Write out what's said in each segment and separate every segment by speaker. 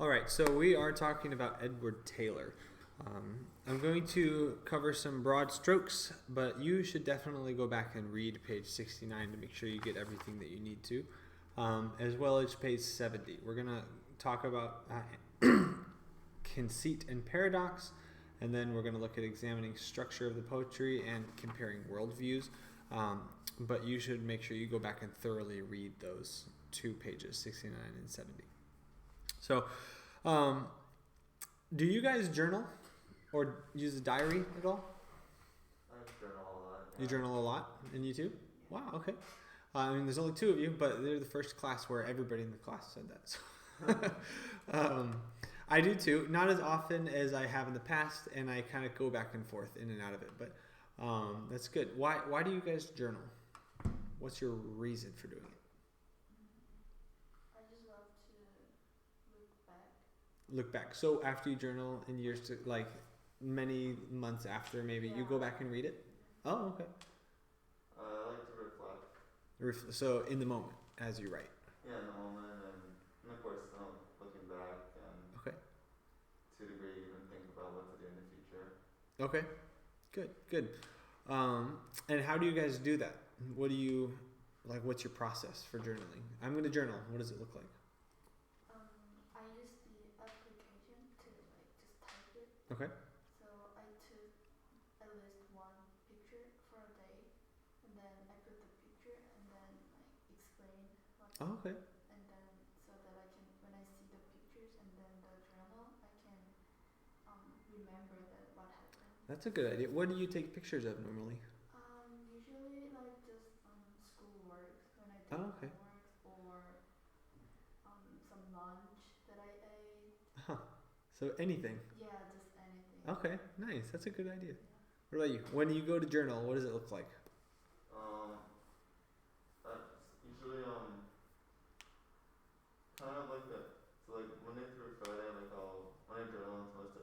Speaker 1: All right, so we are talking about Edward Taylor. I'm going to cover some broad strokes, but you should definitely go back and read page 69 to make sure you get everything that you need to, as well as page 70. We're going to talk about conceit and paradox, and then we're going to look at examining structure of the poetry and comparing worldviews. But you should make sure you go back and thoroughly read those two pages, 69 and 70. So, do you guys journal or use a diary at all?
Speaker 2: I journal a lot. Yeah.
Speaker 1: You journal a lot, and you too? Wow, okay. I mean, there's only two of you, but they're the first class where everybody in the class said that. So. I do too, not as often as I have in the past, and I kind of go back and forth in and out of it, but that's good. Why do you guys journal? What's your reason for doing it?
Speaker 3: I just love to look back.
Speaker 1: Look back. So after you journal in years to like many months after, maybe you go back and read it. Oh, okay.
Speaker 2: I like to reflect.
Speaker 1: So in the moment as you write.
Speaker 2: Yeah, in the moment, and of course, looking back, and
Speaker 1: Okay.
Speaker 2: to a degree, even think about what to do in the future.
Speaker 1: Okay. Good. And how do you guys do that? What do you like? What's your process for journaling? I'm going to journal. What does it look like?
Speaker 3: I use the application to just type it.
Speaker 1: Okay.
Speaker 3: So I took at least one picture for a day, and then I put the picture and then explain what.
Speaker 1: Oh, okay.
Speaker 3: And then so that I can, when I see the pictures and then the journal, I can remember that what happened.
Speaker 1: That's a good idea. What do you take pictures of normally?
Speaker 3: Usually just schoolwork when I do
Speaker 1: Okay.
Speaker 3: homework, or some lunch that I ate.
Speaker 1: Huh. So anything.
Speaker 3: Yeah, just anything.
Speaker 1: Okay. Nice. That's a good idea. What about you? When you go to journal, what does it look like?
Speaker 2: Usually kind of like that. So like Monday through Friday, when I journal, it's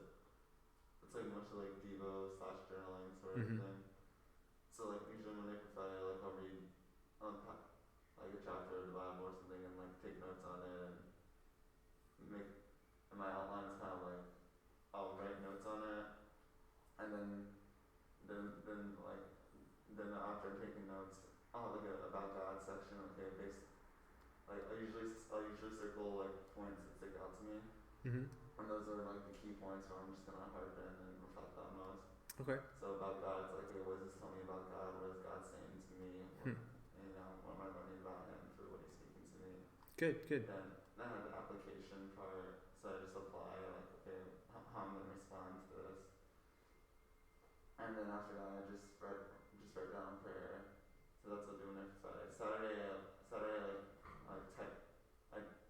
Speaker 2: mostly like Devo / journaling sort of thing. So usually Monday through Friday, I'll read like a chapter of the Bible or something, and take notes on it, and my outline is kind of I'll write notes on it, and then after taking notes, I'll have a about God section. Okay, I'll usually circle points that stick out to me. And those are the key points where I'm just gonna harpen and reflect on those.
Speaker 1: Okay.
Speaker 2: So about God, it's okay, what does this tell me about God? What is God saying to me? What am I learning about Him through what He's speaking to me?
Speaker 1: Good.
Speaker 2: Then I have the application part, so I just apply okay, how I'm gonna respond to this. And then after that, I just write down prayer. So that's what I'm doing every Friday. Saturday,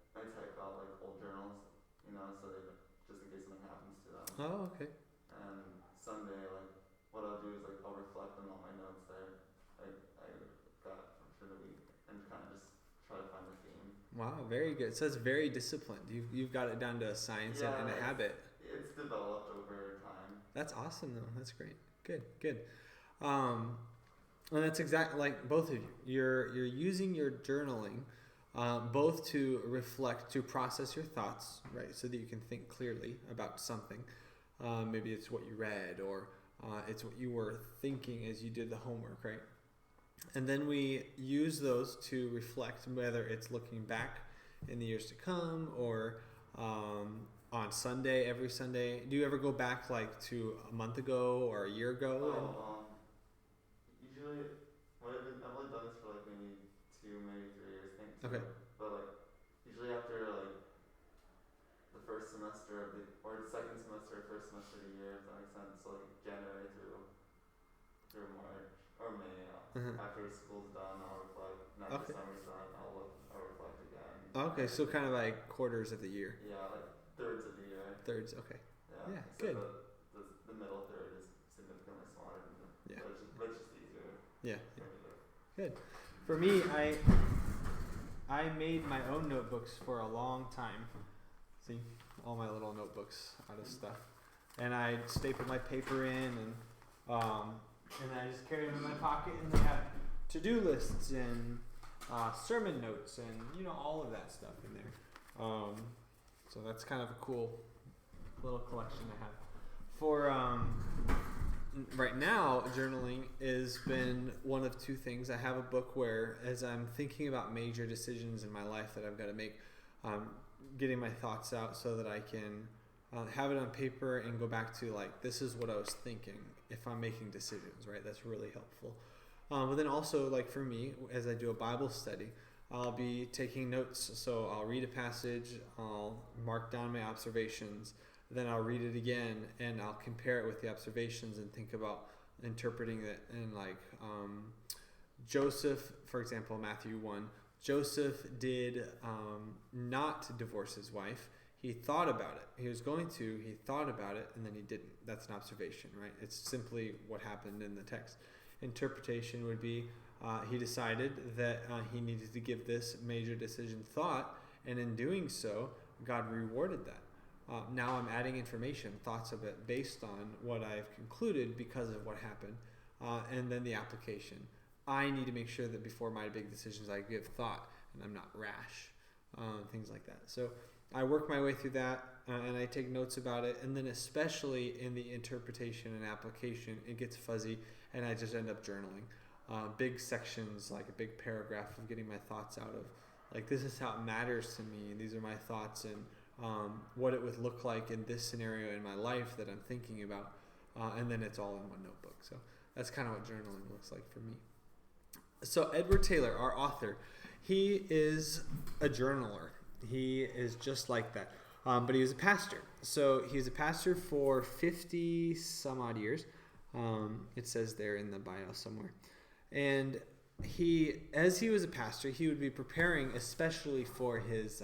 Speaker 2: I type out old journals, so they just in case something happens to them.
Speaker 1: Oh, okay.
Speaker 2: And Sunday, what I'll do is I'll reflect on all my notes that I got for the week and kind of just try to find the theme.
Speaker 1: Wow, very good. So it's very disciplined. You've got it down to a science and a habit.
Speaker 2: It's developed over time.
Speaker 1: That's awesome, though. That's great. Good. And that's exactly like both of you. You're using your journaling both to reflect, to process your thoughts, right, so that you can think clearly about something. Maybe it's what you read, or it's what you were thinking as you did the homework, right? And then we use those to reflect, whether it's looking back in the years to come, or on Sunday, every Sunday. Do you ever go back to a month ago or a year ago?
Speaker 2: Usually, I've only done this for maybe 2, maybe 3 years, I think.
Speaker 1: Okay.
Speaker 2: But usually after the first semester or the second semester, first semester of the year, if that makes sense. So January through March or May. After school's done, I'll reflect. And after summer's done, I'll reflect again.
Speaker 1: Okay, so kind of quarters of the year.
Speaker 2: Yeah, thirds of the year.
Speaker 1: Thirds, okay. Yeah, good.
Speaker 2: The middle third is significantly smaller than but it's just easier.
Speaker 1: Yeah. Good. For me, I made my own notebooks for a long time. See, all my little notebooks out of stuff, and I stapled my paper in, and I just carry them in my pocket, and they have to-do lists and sermon notes and all of that stuff in there. So that's kind of a cool little collection I have. For right now, journaling has been one of two things. I have a book where, as I'm thinking about major decisions in my life that I've got to make, getting my thoughts out so that I can have it on paper and go back to like, this is what I was thinking if I'm making decisions, right? That's really helpful. But then also, like for me, as I do a Bible study, I'll be taking notes. So I'll read a passage, I'll mark down my observations, then I'll read it again and I'll compare it with the observations and think about interpreting it. And like Joseph, for example, Matthew 1, Joseph did not divorce his wife. He thought about it. He was going to, he thought about it, and then he didn't. That's an observation, right? It's simply what happened in the text. Interpretation would be he decided that he needed to give this major decision thought, and in doing so, God rewarded that. Now I'm adding information, thoughts of it, based on what I've concluded because of what happened, and then the application. I need to make sure that before my big decisions I give thought, and I'm not rash, things like that. So I work my way through that, and I take notes about it, and then especially in the interpretation and application, it gets fuzzy, and I just end up journaling. Big sections, like a big paragraph of getting my thoughts out of, like, this is how it matters to me, and these are my thoughts, and what it would look like in this scenario in my life that I'm thinking about, and then it's all in one notebook. So that's kind of what journaling looks like for me. So Edward Taylor, our author, he is a journaler. He is just like that. But he was a pastor. So he was a pastor for 50 some odd years. It says there in the bio somewhere. And as he was a pastor, he would be preparing especially for his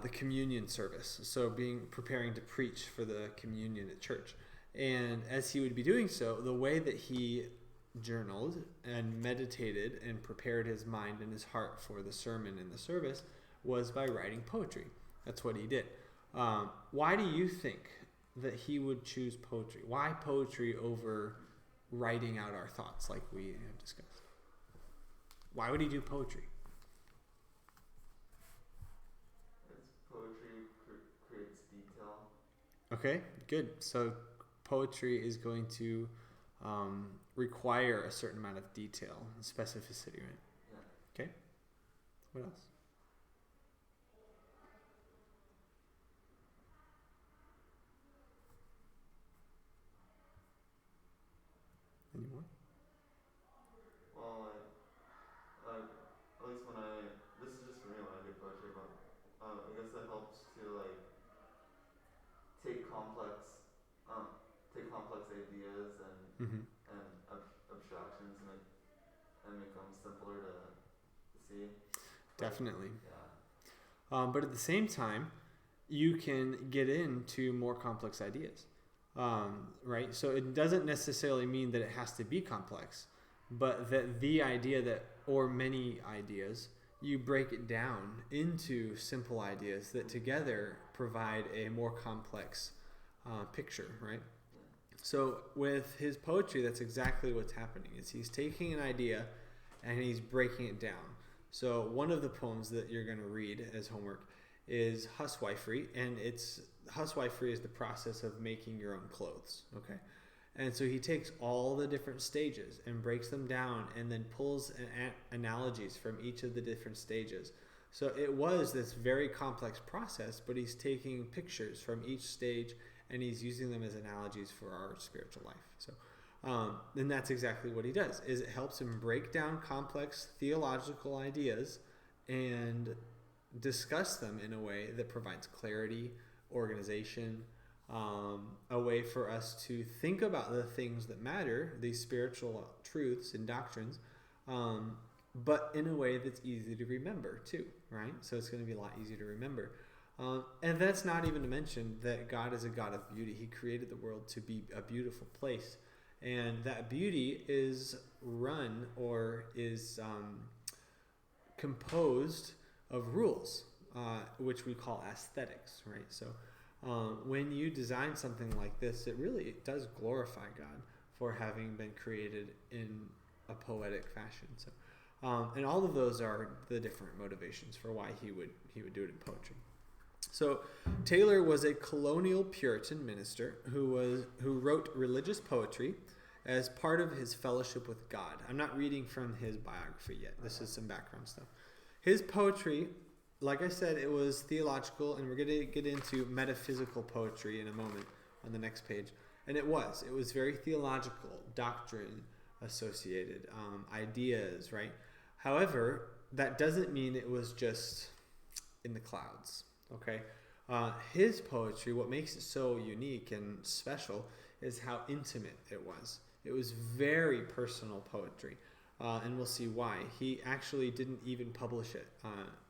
Speaker 1: the communion service. So preparing to preach for the communion at church. And as he would be doing so, the way that he journaled and meditated and prepared his mind and his heart for the sermon and the service was by writing poetry. That's what he did. Why do you think that he would choose poetry? Why poetry over writing out our thoughts like we have discussed? Why would he do poetry?
Speaker 2: Poetry creates detail.
Speaker 1: Okay, good. So poetry is going to require a certain amount of detail and specificity, right?
Speaker 2: Yeah.
Speaker 1: Okay. What else? Any more?
Speaker 2: Well, at least this is just for me when I do poetry, but I guess it helps to like take complex ideas
Speaker 1: Mm-hmm.
Speaker 2: and abstractions and make them simpler to see.
Speaker 1: Definitely.
Speaker 2: Yeah.
Speaker 1: But at the same time, you can get into more complex ideas, right? So it doesn't necessarily mean that it has to be complex, but that the idea or many ideas, you break it down into simple ideas that together provide a more complex picture, right? So with his poetry, that's exactly what's happening. Is he's taking an idea and he's breaking it down. So one of the poems that you're going to read as homework is Huswifery, and huswifery is the process of making your own clothes, okay? And so he takes all the different stages and breaks them down and then pulls analogies from each of the different stages. So it was this very complex process, but he's taking pictures from each stage and he's using them as analogies for our spiritual life. So, and that's exactly what he does, is it helps him break down complex theological ideas and discuss them in a way that provides clarity, organization, a way for us to think about the things that matter, these spiritual truths and doctrines, but in a way that's easy to remember too, right? So it's going to be a lot easier to remember. And that's not even to mention that God is a God of beauty. He created the world to be a beautiful place. And that beauty is composed of rules, which we call aesthetics, right? So when you design something like this, it does glorify God for having been created in a poetic fashion. So And all of those are the different motivations for why he would do it in poetry. So Taylor was a colonial Puritan minister who wrote religious poetry as part of his fellowship with God. I'm not reading from his biography yet. This is some background stuff. His poetry, like I said, it was theological, and we're going to get into metaphysical poetry in a moment on the next page. And it was very theological, doctrine associated, ideas, right? However, that doesn't mean it was just in the clouds, okay? His poetry, what makes it so unique and special is how intimate it was. It was very personal poetry, and we'll see why. He actually didn't even publish it.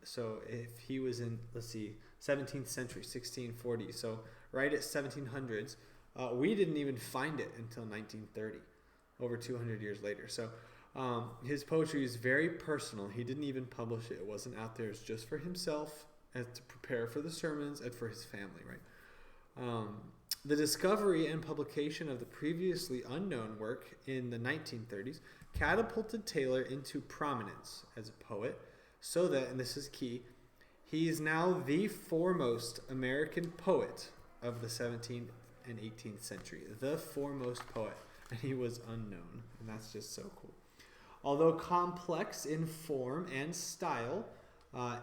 Speaker 1: So if he was in, 17th century, 1640, so right at 1700s, we didn't even find it until 1930, over 200 years later. So his poetry is very personal. He didn't even publish it. It wasn't out there. It's just for himself and to prepare for the sermons and for his family, right? The discovery and publication of the previously unknown work in the 1930s catapulted Taylor into prominence as a poet, so that, and this is key, he is now the foremost American poet of the 17th and 18th century. The foremost poet. And he was unknown. And that's just so cool. Although complex in form and style,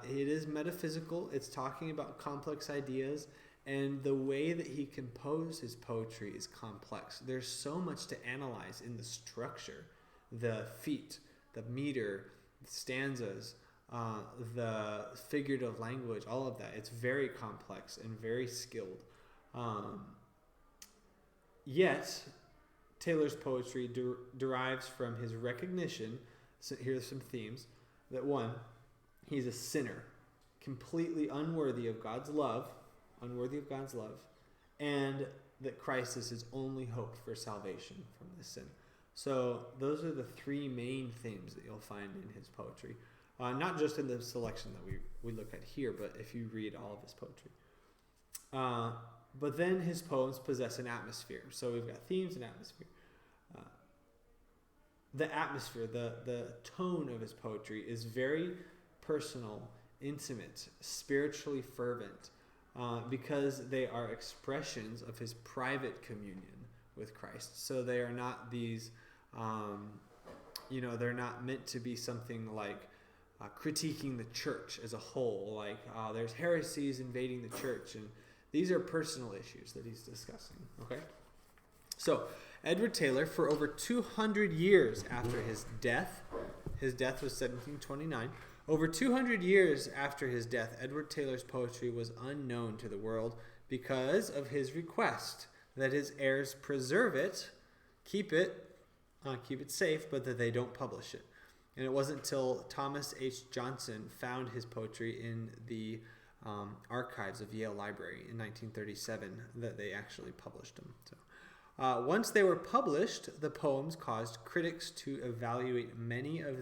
Speaker 1: it is metaphysical. It's talking about complex ideas. And the way that he composed his poetry is complex. There's so much to analyze in the structure, the feet, the meter, the stanzas, the figurative language, all of that. It's very complex and very skilled. Yet, Taylor's poetry derives from his recognition, so here's some themes, that one, he's a sinner, completely unworthy of God's love, and that Christ is his only hope for salvation from this sin. So those are the three main themes that you'll find in his poetry. Not just in the selection that we look at here, but if you read all of his poetry. But then his poems possess an atmosphere. So we've got themes and atmosphere. The atmosphere, the tone of his poetry is very personal, intimate, spiritually fervent, because they are expressions of his private communion with Christ. So they are not these, they're not meant to be something like critiquing the church as a whole, like there's heresies invading the church, and these are personal issues that he's discussing, okay? So, Edward Taylor, for over 200 years after his death was 1729, over 200 years after his death, Edward Taylor's poetry was unknown to the world because of his request that his heirs preserve it, keep it safe, but that they don't publish it. And it wasn't until Thomas H. Johnson found his poetry in the archives of Yale Library in 1937 that they actually published them. So, once they were published, the poems caused critics to reevaluate many of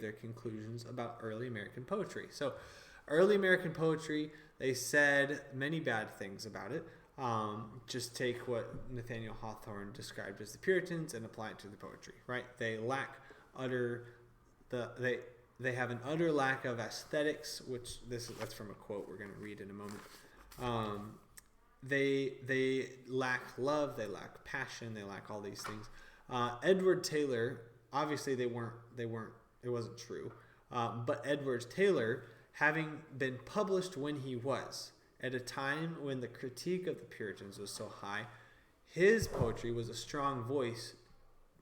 Speaker 1: their conclusions about early American poetry. So, early American poetry, they said many bad things about it. Just take what Nathaniel Hawthorne described as the Puritans and apply it to the poetry, right? They have an utter lack of aesthetics, which that's from a quote we're going to read in a moment. They lack love, they lack passion, they lack all these things. Edward Taylor, obviously it wasn't true. But Edward Taylor, having been published when he was, at a time when the critique of the Puritans was so high, his poetry was a strong voice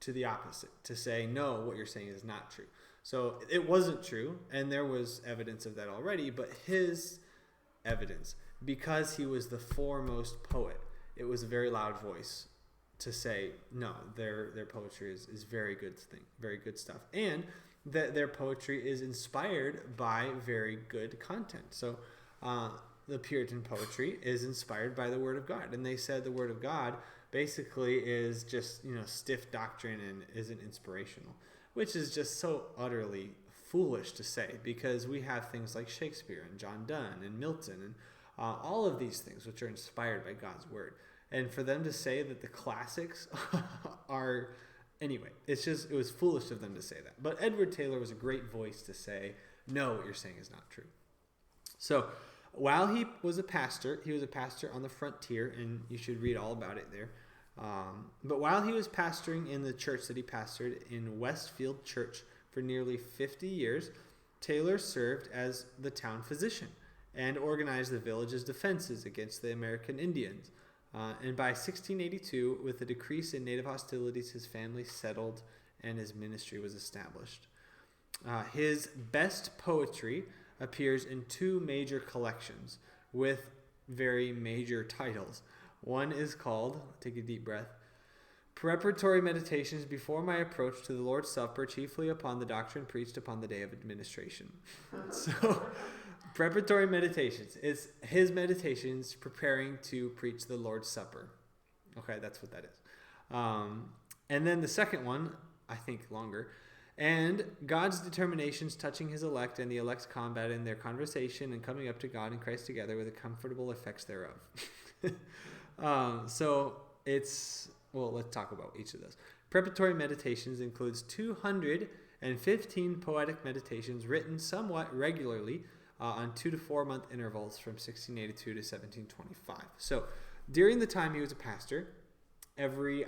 Speaker 1: to the opposite, to say, no, what you're saying is not true. So it wasn't true, and there was evidence of that already, but his evidence, because he was the foremost poet, it was a very loud voice to say, no, their poetry is very good stuff, and that their poetry is inspired by very good content. So the Puritan poetry is inspired by the Word of God, and they said the Word of God basically is just stiff doctrine and isn't inspirational, which is just so utterly foolish to say, because we have things like Shakespeare and John Donne and Milton and all of these things which are inspired by God's Word. And for them to say that the classics are Anyway, it was foolish of them to say that. But Edward Taylor was a great voice to say, no, what you're saying is not true. So while he was a pastor on the frontier, and you should read all about it there. But while he was pastoring in the church that he pastored in Westfield Church for nearly 50 years, Taylor served as the town physician and organized the village's defenses against the American Indians. And by 1682, with a decrease in native hostilities, his family settled and his ministry was established. His best poetry appears in two major collections with very major titles. One is called, take a deep breath, Preparatory Meditations Before My Approach to the Lord's Supper, chiefly upon the doctrine preached upon the day of administration. So, Preparatory Meditations is his meditations preparing to preach the Lord's Supper. Okay, that's what that is. And then the second one, I think longer, and God's determinations touching his elect and the elect's combat in their conversation and coming up to God and Christ together with the comfortable effects thereof. Let's talk about each of those. Preparatory Meditations includes 215 poetic meditations written somewhat regularly on 2 to 4 month intervals from 1682 to 1725. So during the time he was a pastor, every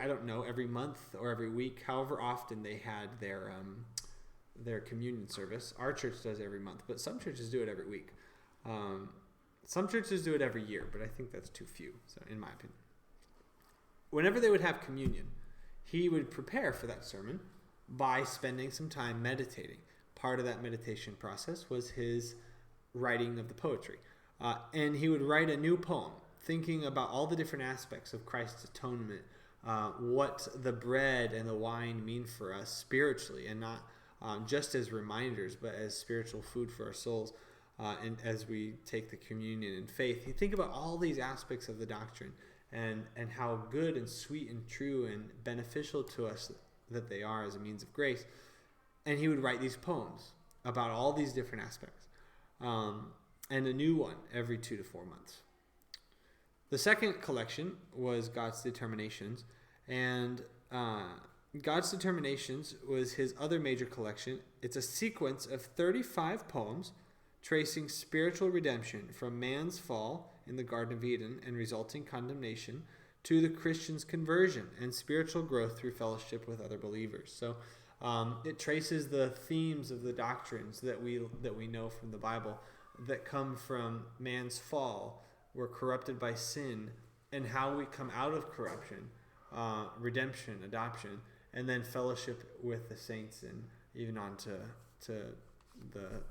Speaker 1: month or every week, however often they had their communion service. Our church does every month, but some churches do it every week. Some churches do it every year, but I think that's too few, so in my opinion. Whenever they would have communion, he would prepare for that sermon by spending some time meditating. Part of that meditation process was his writing of the poetry. And he would write a new poem, thinking about all the different aspects of Christ's atonement, what the bread and the wine mean for us spiritually, and not just as reminders, but as spiritual food for our souls. And as we take the communion in faith, you think about all these aspects of the doctrine and how good and sweet and true and beneficial to us that they are as a means of grace. And he would write these poems about all these different aspects. And a new one every 2 to 4 months. The second collection was God's Determinations. And God's Determinations was his other major collection. It's a sequence of 35 poems tracing spiritual redemption from man's fall in the Garden of Eden and resulting condemnation to the Christian's conversion and spiritual growth through fellowship with other believers. So it traces the themes of the doctrines that we know from the Bible that come from man's fall. We're corrupted by sin, and how we come out of corruption, redemption, adoption, and then fellowship with the saints, and even on to the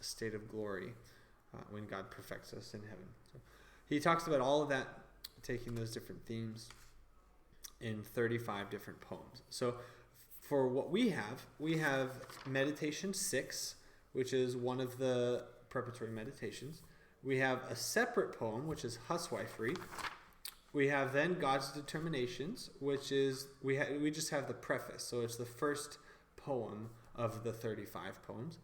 Speaker 1: state of glory when God perfects us in heaven. So he talks about all of that, taking those different themes in 35 different poems. So for what we have Meditation 6, which is one of the preparatory meditations. We have a separate poem, which is Huswifery. We have then God's Determinations, which is, we just have the preface, so it's the first poem of the 35 poems.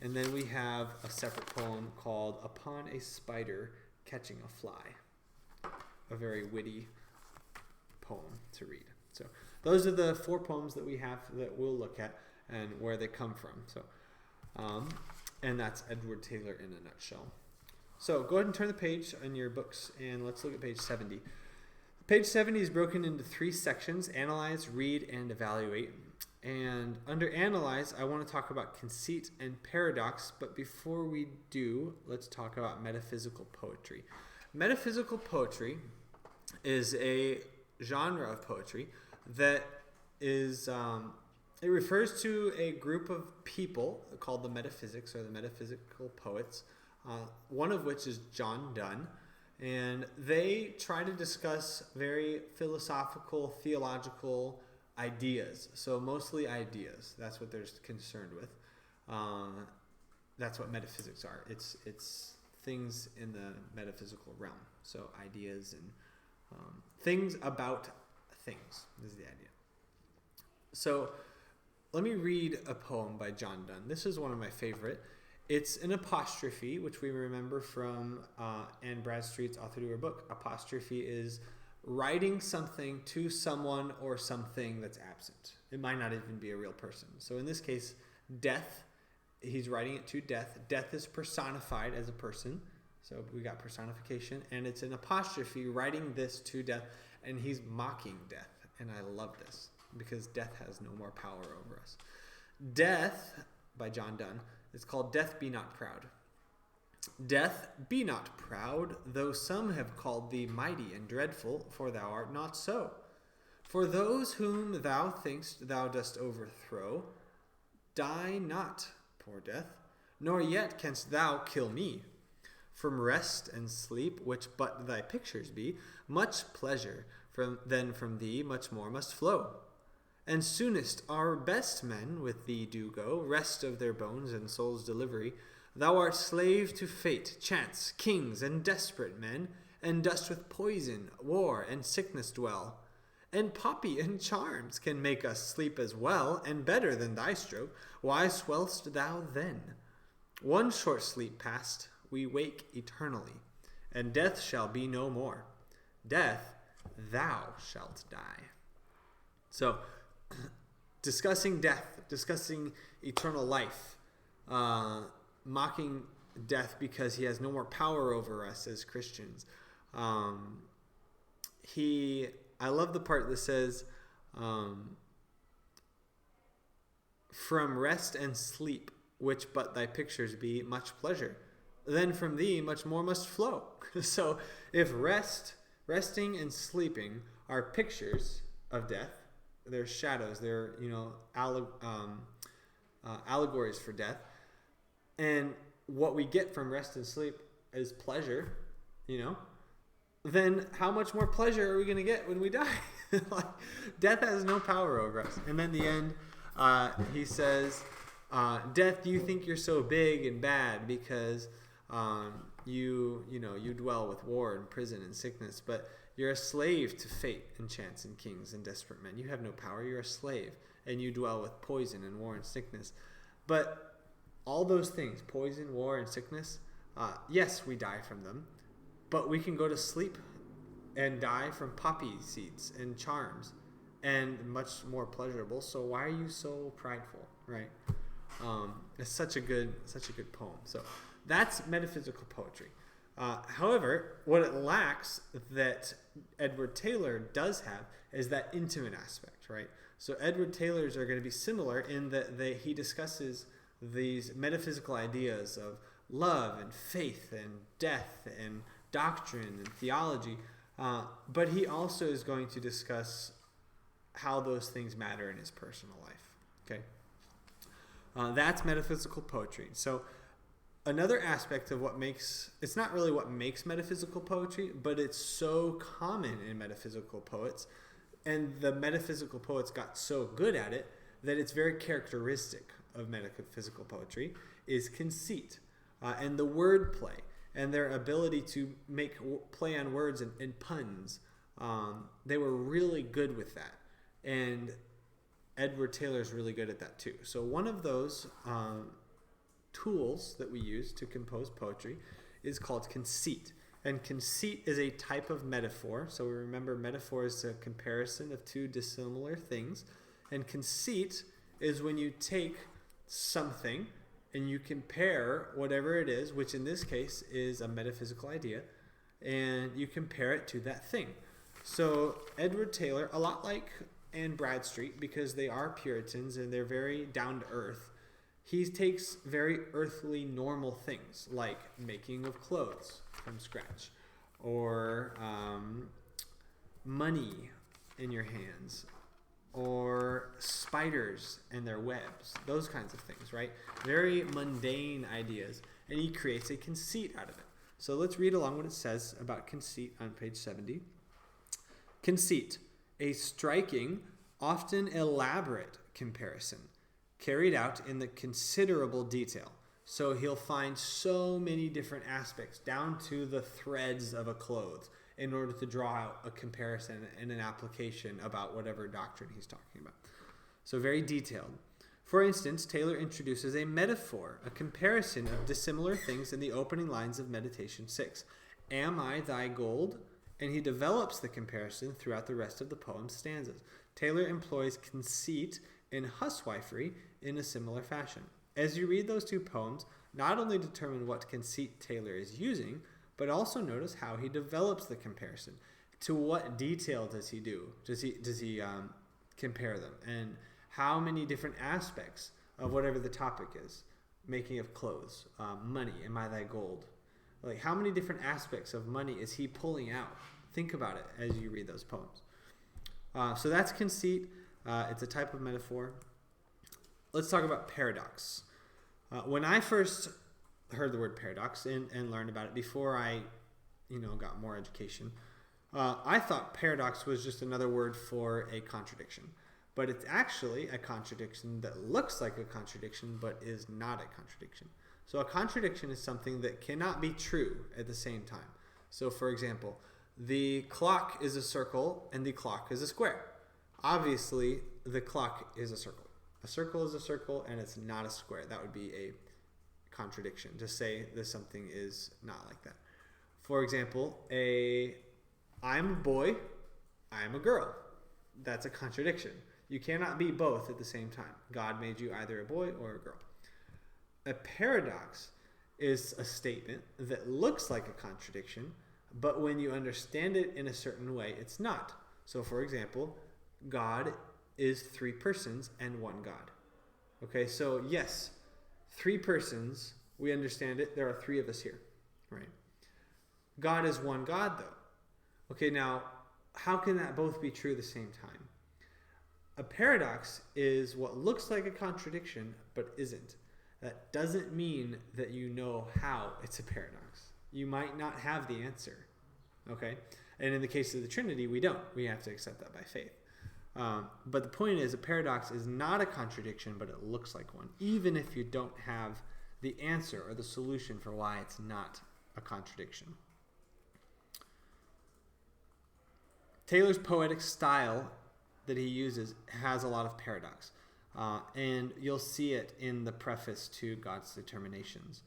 Speaker 1: And then we have a separate poem called Upon a Spider Catching a Fly. A very witty poem to read. So those are the 4 poems that we have that we'll look at and where they come from. So, and that's Edward Taylor in a nutshell. So go ahead and turn the page on your books and let's look at page 70. Page 70 is broken into 3 sections: analyze, read, and evaluate. And under analyze, I want to talk about conceit and paradox, but before we do, let's talk about metaphysical poetry. Metaphysical poetry is a genre of poetry that is, it refers to a group of people called the metaphysics, or the metaphysical poets, one of which is John Donne. And they try to discuss very philosophical, theological ideas. So mostly ideas. That's what they're concerned with. That's what metaphysics are. It's things in the metaphysical realm. So ideas and things about things is the idea. So let me read a poem by John Donne. This is one of my favorite. It's an apostrophe, which we remember from Anne Bradstreet's Author to Her Book. Apostrophe is writing something to someone or something that's absent. It might not even be a real person. So in this case, death, he's writing it to death. Death is personified as a person. So we got personification, and it's an apostrophe writing this to death, and he's mocking death. And I love this because death has no more power over us. Death, by John Donne, is called Death Be Not Proud. Death, be not proud, though some have called thee mighty and dreadful, for thou art not so. For those whom thou think'st thou dost overthrow, die not, poor death, nor yet canst thou kill me. From rest and sleep, which but thy pictures be, much pleasure then from thee much more must flow. And soonest our best men with thee do go, rest of their bones and soul's delivery. Thou art slave to fate, chance, kings, and desperate men, and dost with poison, war, and sickness dwell. And poppy and charms can make us sleep as well, and better than thy stroke. Why swell'st thou then? One short sleep past, we wake eternally, and death shall be no more. Death, thou shalt die. So, discussing death, discussing eternal life, mocking death because he has no more power over us as Christians. I love the part that says, from rest and sleep, which but thy pictures be, much pleasure. Then from thee much more must flow. So if resting and sleeping are pictures of death, they're shadows, they're, allegories for death. And what we get from rest and sleep is pleasure, then how much more pleasure are we going to get when we die? Like, death has no power over us. And then the end, he says, death, you think you're so big and bad because you dwell with war and prison and sickness, but you're a slave to fate and chance and kings and desperate men. You have no power. You're a slave, and you dwell with poison and war and sickness. But all those things, poison, war, and sickness, yes, we die from them, but we can go to sleep and die from poppy seeds and charms, and much more pleasurable. So why are you so prideful, right? It's such a good poem. So that's metaphysical poetry. However, what it lacks that Edward Taylor does have is that intimate aspect, right? So Edward Taylor's are going to be similar in that he discusses these metaphysical ideas of love and faith and death and doctrine and theology, but he also is going to discuss how those things matter in his personal life. Okay, that's metaphysical poetry. So another aspect of it's not really what makes metaphysical poetry, but it's so common in metaphysical poets, and the metaphysical poets got so good at it that it's very characteristic of metaphysical poetry, is conceit and the word play and their ability to make play on words and puns. They were really good with that, and Edward Taylor's really good at that too. So one of those tools that we use to compose poetry is called conceit. And conceit is a type of metaphor. So we remember metaphor is a comparison of two dissimilar things. And conceit is when you take something and you compare whatever it is, which in this case is a metaphysical idea, and you compare it to that thing. So Edward Taylor, a lot like Anne Bradstreet, because they are Puritans and they're very down to earth, he takes very earthly, normal things like making of clothes from scratch, or money in your hands, or spiders and their webs, those kinds of things, right? Very mundane ideas, and he creates a conceit out of it. So let's read along what it says about conceit on page 70. Conceit, a striking, often elaborate comparison, carried out in the considerable detail. So he'll find so many different aspects, down to the threads of a clothes, in order to draw out a comparison and an application about whatever doctrine he's talking about. So very detailed. For instance, Taylor introduces a metaphor, a comparison of dissimilar things in the opening lines of Meditation 6. Am I thy gold? and he develops the comparison throughout the rest of the poem's stanzas. Taylor employs conceit and huswifery in a similar fashion. As you read those two poems, not only determine what conceit Taylor is using, but also notice how he develops the comparison. To what detail does he do? Does he compare them? And how many different aspects of whatever the topic is? Making of clothes, money, am I thy gold? Like, how many different aspects of money is he pulling out? Think about it as you read those poems. So that's conceit. It's a type of metaphor. Let's talk about paradox. When I first heard the word paradox and learned about it before I, got more education, I thought paradox was just another word for a contradiction. But it's actually a contradiction that looks like a contradiction but is not a contradiction. So a contradiction is something that cannot be true at the same time. So for example, the clock is a circle and the clock is a square. Obviously, the clock is a circle. A circle is a circle and it's not a square. That would be a contradiction to say that something is not like that. For example, I'm a boy, I'm a girl. That's a contradiction. You cannot be both at the same time. God made you either a boy or a girl. A paradox is a statement that looks like a contradiction, but when you understand it in a certain way, it's not. So for example, God is 3 persons and 1 God. Okay, so yes, 3 persons, we understand it. There are 3 of us here, right? God is 1 God, though. Okay, now, how can that both be true at the same time? A paradox is what looks like a contradiction, but isn't. That doesn't mean that you know how it's a paradox. You might not have the answer, okay? And in the case of the Trinity, we don't. We have to accept that by faith. But the point is, a paradox is not a contradiction, but it looks like one, even if you don't have the answer or the solution for why it's not a contradiction. Taylor's poetic style that he uses has a lot of paradox. And you'll see it in the preface to God's Determinations.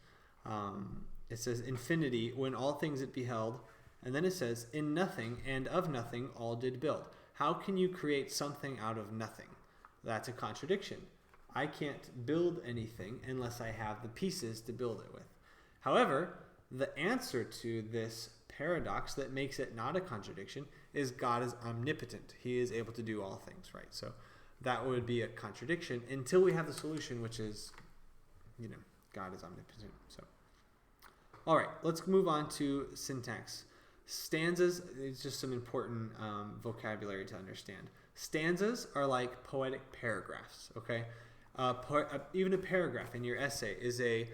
Speaker 1: It says, infinity, when all things it beheld. And then it says, in nothing and of nothing all did build. How can you create something out of nothing? That's a contradiction. I can't build anything unless I have the pieces to build it with. However, the answer to this paradox that makes it not a contradiction is God is omnipotent. He is able to do all things, right? So that would be a contradiction until we have the solution, which is, God is omnipotent. So, all right, let's move on to syntax. Stanzas is just some important vocabulary to understand. Stanzas are like poetic paragraphs, okay? Even a paragraph in your essay is a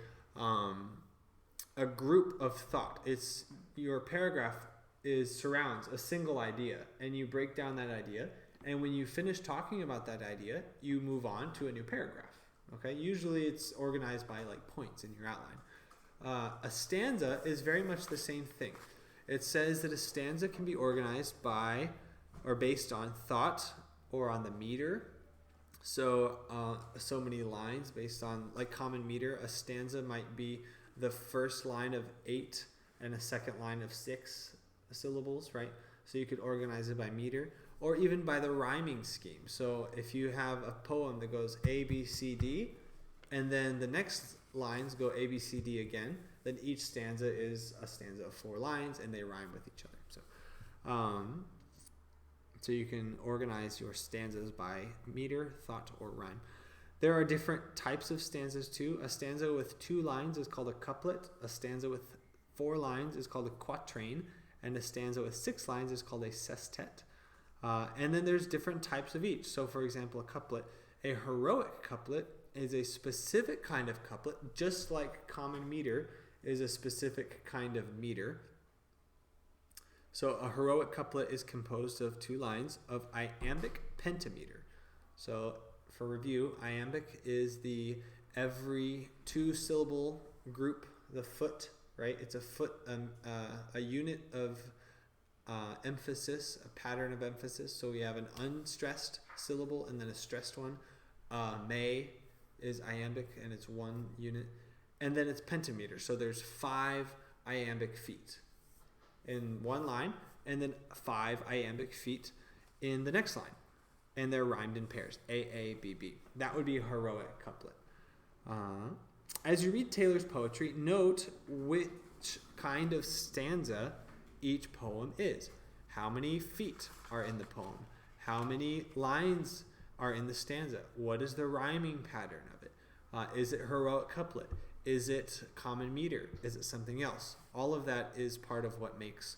Speaker 1: group of thought. It's your paragraph surrounds a single idea, and you break down that idea, and when you finish talking about that idea, you move on to a new paragraph. Okay, usually it's organized by like points in your outline. A stanza is very much the same thing. It says that a stanza can be organized by or based on thought or on the meter. So many lines based on like common meter. A stanza might be the first line of 8 and a second line of 6 syllables, right? So you could organize it by meter or even by the rhyming scheme. So if you have a poem that goes A, B, C, D, and then the next lines go A, B, C, D again, then each stanza is a stanza of 4 lines and they rhyme with each other. So you can organize your stanzas by meter, thought, or rhyme. There are different types of stanzas too. A stanza with 2 lines is called a couplet. A stanza with 4 lines is called a quatrain. And a stanza with 6 lines is called a sestet. And then there's different types of each. So for example, a couplet, a heroic couplet is a specific kind of couplet, just like common meter is a specific kind of meter. So a heroic couplet is composed of 2 lines of iambic pentameter. So for review, iambic is the every 2-syllable group, the foot, right? It's a foot, a unit of emphasis, a pattern of emphasis. So we have an unstressed syllable and then a stressed one. May is iambic and it's 1 unit. And then it's pentameter. So there's 5 iambic feet. in one line, and then 5 iambic feet in the next line. And they're rhymed in pairs, A, A, B, B. That would be a heroic couplet. As you read Taylor's poetry, note which kind of stanza each poem is. How many feet are in the poem? How many lines are in the stanza? What is the rhyming pattern of it? Is it heroic couplet? Is it common meter? Is it something else? All of that is part of what makes,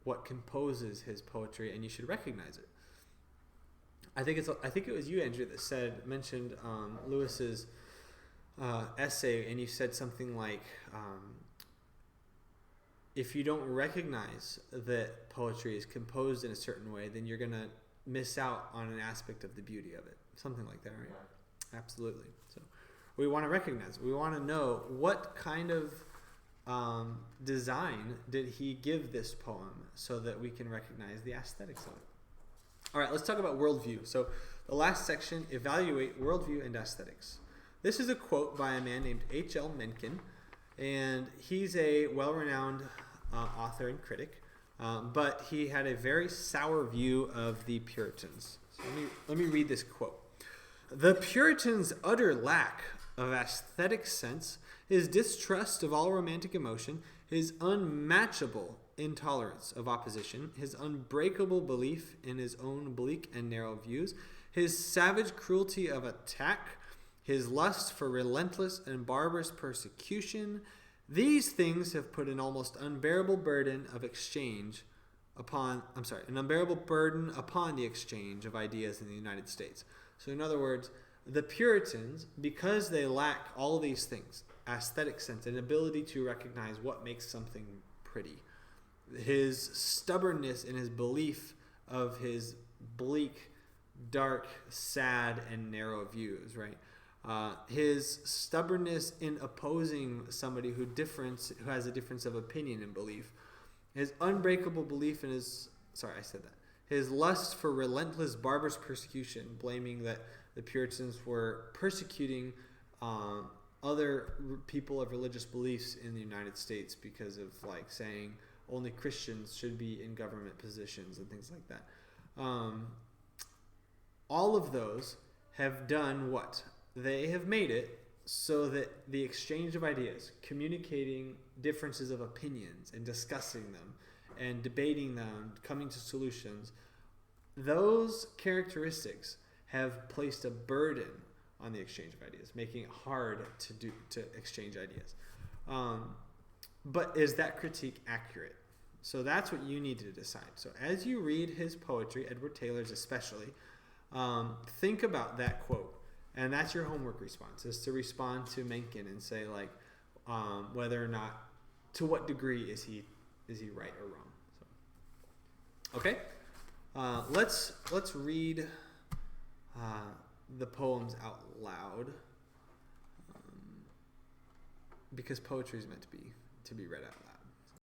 Speaker 1: what composes his poetry, and you should recognize it. I think it was you, Andrew, that mentioned Lewis's essay, and you said something like, if you don't recognize that poetry is composed in a certain way, then you're going to miss out on an aspect of the beauty of it. Something like that, right? Yeah. Absolutely. So we want to recognize it. We want to know what kind of design did he give this poem so that we can recognize the aesthetics of it. All right, let's talk about worldview. So the last section, evaluate worldview and aesthetics. This is a quote by a man named H.L. Mencken, and he's a well-renowned author and critic, but he had a very sour view of the Puritans. So let me read this quote. The Puritans' utter lack of aesthetic sense, his distrust of all romantic emotion, his unmatchable intolerance of opposition, his unbreakable belief in his own bleak and narrow views, his savage cruelty of attack, his lust for relentless and barbarous persecution, these things have put an almost unbearable burden of exchange upon the exchange of ideas in the United States. So in other words, the Puritans, because they lack all these things, aesthetic sense, an ability to recognize what makes something pretty, his stubbornness in his belief of his bleak, dark, sad, and narrow views, right? His stubbornness in opposing somebody who has a difference of opinion and belief, his unbreakable belief in his lust for relentless, barbarous persecution, blaming that the Puritans were persecuting other people of religious beliefs in the United States because of saying only Christians should be in government positions and things like that. All of those have done what? They have made it so that the exchange of ideas, communicating differences of opinions and discussing them and debating them, coming to solutions, those characteristics have placed a burden on the exchange of ideas, making it hard to exchange ideas. But is that critique accurate? So that's what you need to decide. So as you read his poetry, Edward Taylor's especially, think about that quote. And that's your homework response, is to respond to Mencken and say whether or not, to what degree is he right or wrong. So, okay, let's read the poems out loud, because poetry is meant to be read out loud.